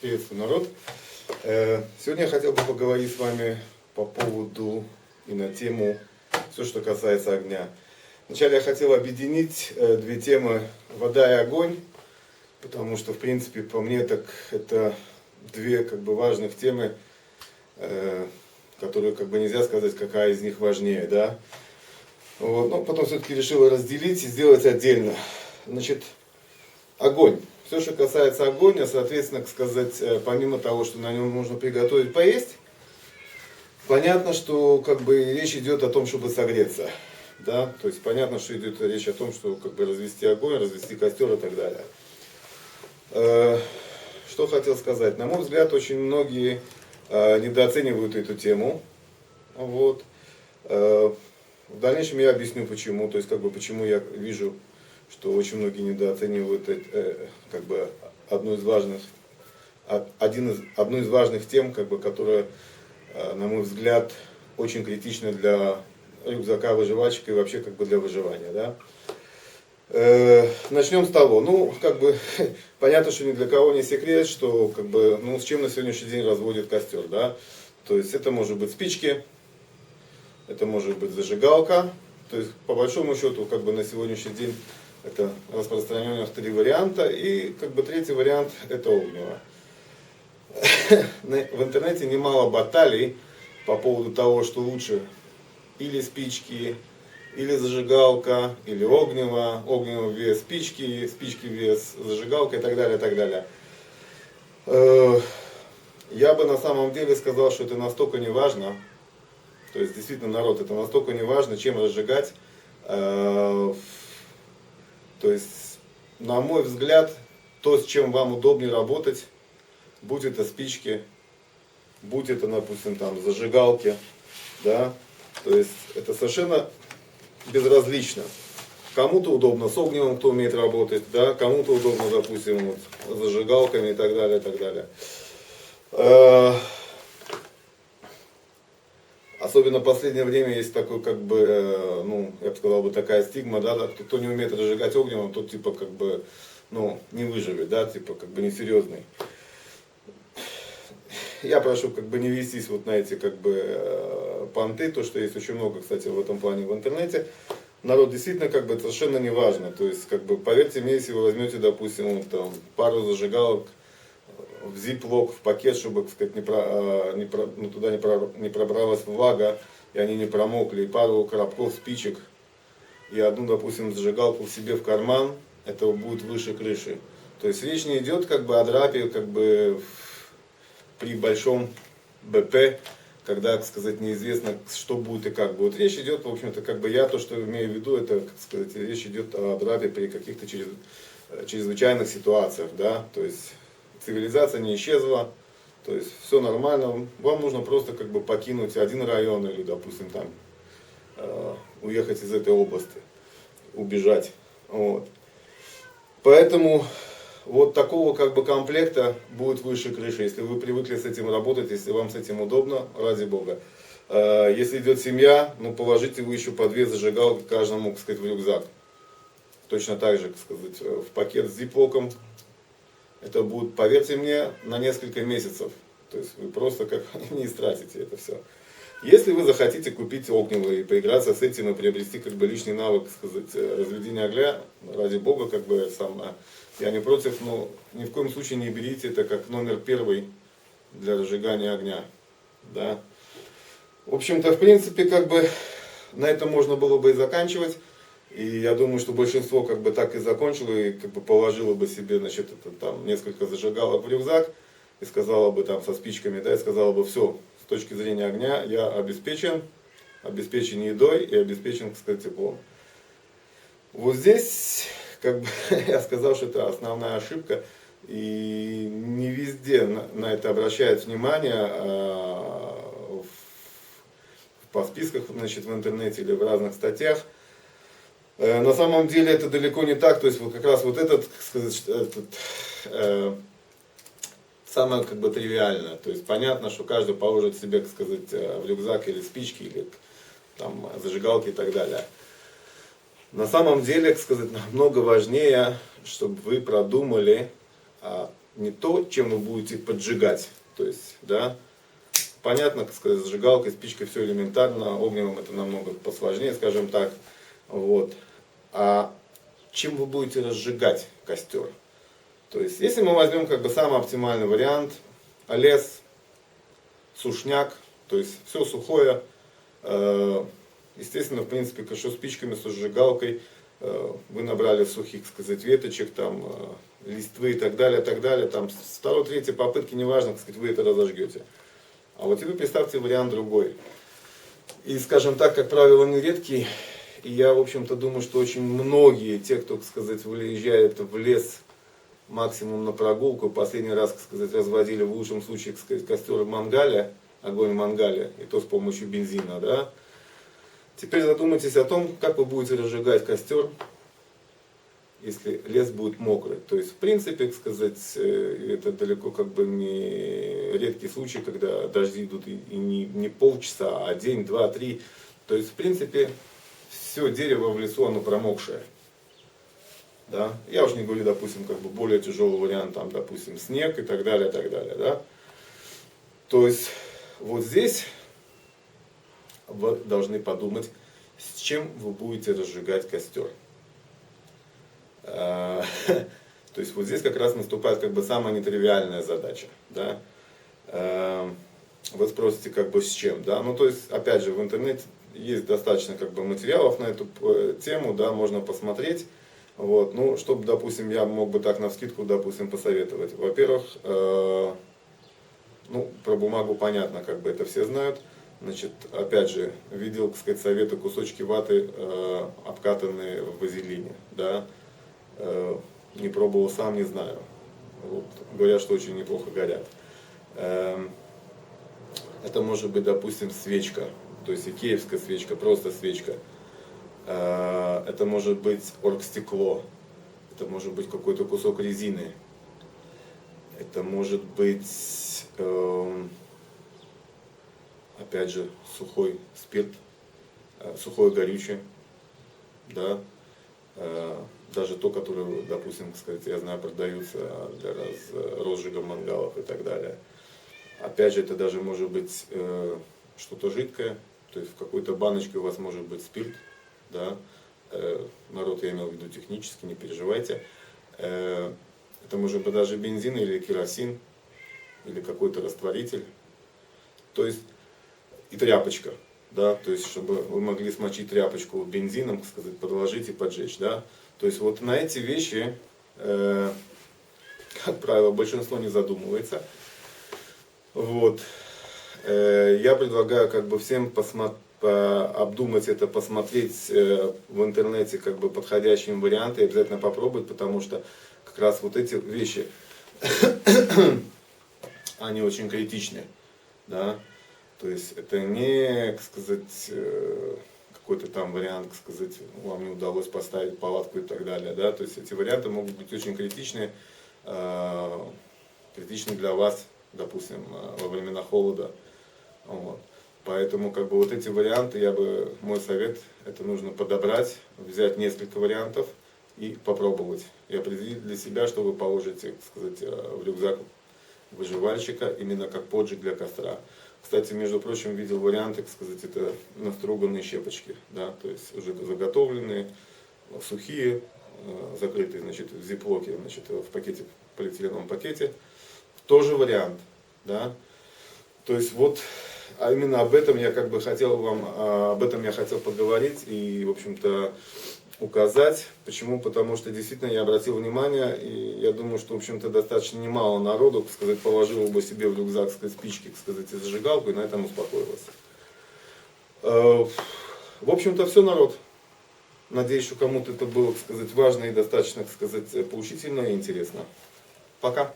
Приветствую, народ. Сегодня я хотел бы поговорить с вами по поводу и на тему все, что касается огня. Вначале я хотел объединить две темы: вода и огонь, потому что, в принципе, по мне, так это две важных темы, которые нельзя сказать, какая из них важнее, да. Вот. Но потом все-таки решил разделить и сделать отдельно. Значит, огонь. Все, что касается огня, соответственно, помимо того, что на нем нужно приготовить поесть, понятно, что речь идет о том, чтобы согреться. Да? То есть понятно, что идет речь о том, что развести огонь, развести костер и так далее. Что хотел сказать. На мой взгляд, очень многие недооценивают эту тему. Вот. В дальнейшем я объясню почему. То есть почему я вижу, что очень многие недооценивают одну из важных тем, которая, на мой взгляд, очень критична для рюкзака выживальщика и вообще для выживания. Да? Начнем с того, понятно, что ни для кого не секрет, что с чем на сегодняшний день разводит костер. Да? То есть это может быть спички, это может быть зажигалка. То есть по большому счету на сегодняшний день это распространенных три варианта. И третий вариант это огнево. В интернете немало баталий по поводу того, что лучше или спички, или зажигалка, или огнево. Огнево вес спички, спички вес зажигалка и так далее, и так далее. Я бы на самом деле сказал, что это настолько не важно. То есть действительно, народ, это настолько не важно, чем разжигать. То есть, на мой взгляд, то, с чем вам удобнее работать, будь это спички, будь это, допустим, зажигалки, да, то есть это совершенно безразлично. Кому-то удобно с огневым, кто умеет работать, да, кому-то удобно, допустим, с зажигалками и так далее, и так далее. Особенно в последнее время есть такой, я бы сказал, такая стигма, да, кто не умеет разжигать огнем, тот не выживет, да, несерьезный. Я прошу не вестись на эти понты, то, что есть очень много, кстати, в этом плане в интернете. Народ действительно это совершенно не важно. То есть, поверьте мне, если вы возьмете, допустим, пару зажигалок в зиплок, в пакет, чтобы туда не пробралась влага, и они не промокли, и пару коробков спичек, и одну, допустим, зажигалку себе в карман, этого будет выше крыши. То есть речь не идет о драпе при большом БП, когда, неизвестно, что будет и как будет. Речь идет, в общем-то, я то, что имею в виду, это, речь идет о драпе при каких-то чрезвычайных ситуациях, да, то есть цивилизация не исчезла, то есть все нормально, вам нужно просто покинуть один район или, допустим, уехать из этой области, убежать. Вот. Поэтому вот такого комплекта будет выше крыши, если вы привыкли с этим работать, если вам с этим удобно, ради бога. Если идет семья, положите вы еще по 2 зажигалки каждому, в рюкзак. Точно так же, в пакет с зиплоком. Это будет, поверьте мне, на несколько месяцев. То есть вы просто не истратите это все. Если вы захотите купить огневый и поиграться с этим и приобрести лишний навык разведения огня, ради бога, я не против, но ни в коем случае не берите это как номер 1 для разжигания огня. Да? В общем-то, в принципе, на этом можно было бы и заканчивать. И я думаю, что большинство так и закончило, и положило бы себе, несколько зажигалок в рюкзак, и сказала бы со спичками, да, и сказала бы: все, с точки зрения огня я обеспечен едой и обеспечен, теплом. Вот здесь, я сказал, что это основная ошибка, и не везде на это обращают внимание, по списках, в интернете или в разных статьях. На самом деле это далеко не так, то есть как раз самое тривиальное. То есть понятно, что каждый положит себе, в рюкзак или спички, или зажигалки и так далее. На самом деле, намного важнее, чтобы вы продумали не то, чем вы будете поджигать. То есть, да, понятно, как сказать, зажигалкой, спичкой все элементарно, огневым это намного посложнее, скажем так. Вот. А чем вы будете разжигать костер? То есть, если мы возьмем как бы самый оптимальный вариант, лес, сушняк, то есть все сухое, естественно, в принципе, что спичками, с зажигалкой, вы набрали сухих, сказать, веточек, там, листвы и так далее, там, с второй, третьей попытки, неважно, сказать, вы это разожгете. А вот теперь представьте вариант другой. И, скажем так, как правило, он редкий, и я, в общем-то, думаю, что очень многие, те, кто, так сказать, выезжает в лес, максимум на прогулку, последний раз, так сказать, разводили в лучшем случае, так сказать, костер в мангале, огонь в мангале, и то с помощью бензина, да. Теперь задумайтесь о том, как вы будете разжигать костер, если лес будет мокрый. То есть, в принципе, так сказать, это далеко как бы не редкий случай, когда дожди идут и не полчаса, а день, два, три. То есть, в принципе, все дерево в лесу, оно промокшее. Да? Я уж не говорю, допустим, как бы более тяжелый вариант, там, допустим, снег и так далее, да? То есть, вот здесь вы должны подумать, с чем вы будете разжигать костер. То есть, вот здесь как раз наступает как бы самая нетривиальная задача, да? Вы спросите, как бы с чем, да? Ну, то есть, опять же, в интернете есть достаточно как бы материалов на эту тему, да, можно посмотреть. Вот, ну, чтобы, допустим, я мог бы так навскидку, допустим, посоветовать. Во-первых, ну, про бумагу понятно, как бы это все знают. Значит, опять же, видел, так сказать, советы, кусочки ваты, обкатанные в вазелине, да. Не пробовал сам, не знаю. Вот, говорят, что очень неплохо горят. Это может быть, допустим, свечка, то есть икеевская свечка, просто свечка. Это может быть оргстекло, это может быть какой-то кусок резины, это может быть, опять же, сухой спирт, сухое горючее, да, даже то, которое, допустим, сказать, я знаю, продаются для розжига мангалов и так далее. Опять же, это даже может быть что-то жидкое, то есть в какой-то баночке у вас может быть спирт. Да, народ я имел в виду технически, не переживайте. Это может быть даже бензин или керосин, или какой-то растворитель. То есть и тряпочка, да, то есть чтобы вы могли смочить тряпочку бензином, так сказать, подложить и поджечь, да. То есть вот на эти вещи, как правило, большинство не задумывается. Вот. Я предлагаю как бы всем обдумать это, посмотреть в интернете как бы подходящие варианты и обязательно попробовать, потому что как раз вот эти вещи, они очень критичны, да, то есть это не, как сказать, какой-то там вариант, как сказать, вам не удалось поставить палатку и так далее, да, то есть эти варианты могут быть очень критичны для вас, допустим, во времена холода, вот. Поэтому как бы вот эти варианты, мой совет, это нужно подобрать, взять несколько вариантов и попробовать. И определить для себя, что вы положите, так сказать, в рюкзак выживальщика, именно как поджиг для костра. Кстати, между прочим, видел варианты, так сказать, это наструганные щепочки, да, то есть уже заготовленные, сухие, закрытые, значит, в зиплоке, значит, в пакете, в полиэтиленовом пакете. Тоже вариант, да. То есть вот, а именно об этом я как бы хотел поговорить и, в общем-то, указать. Почему? Потому что действительно я обратил внимание, и я думаю, что, в общем-то, достаточно немало народу, так сказать, положило бы себе в рюкзак, так сказать, спички, так сказать, и зажигалку, и на этом успокоилось. В общем-то, все, народ. Надеюсь, что кому-то это было, так сказать, важно и достаточно, так сказать, поучительно и интересно. Пока.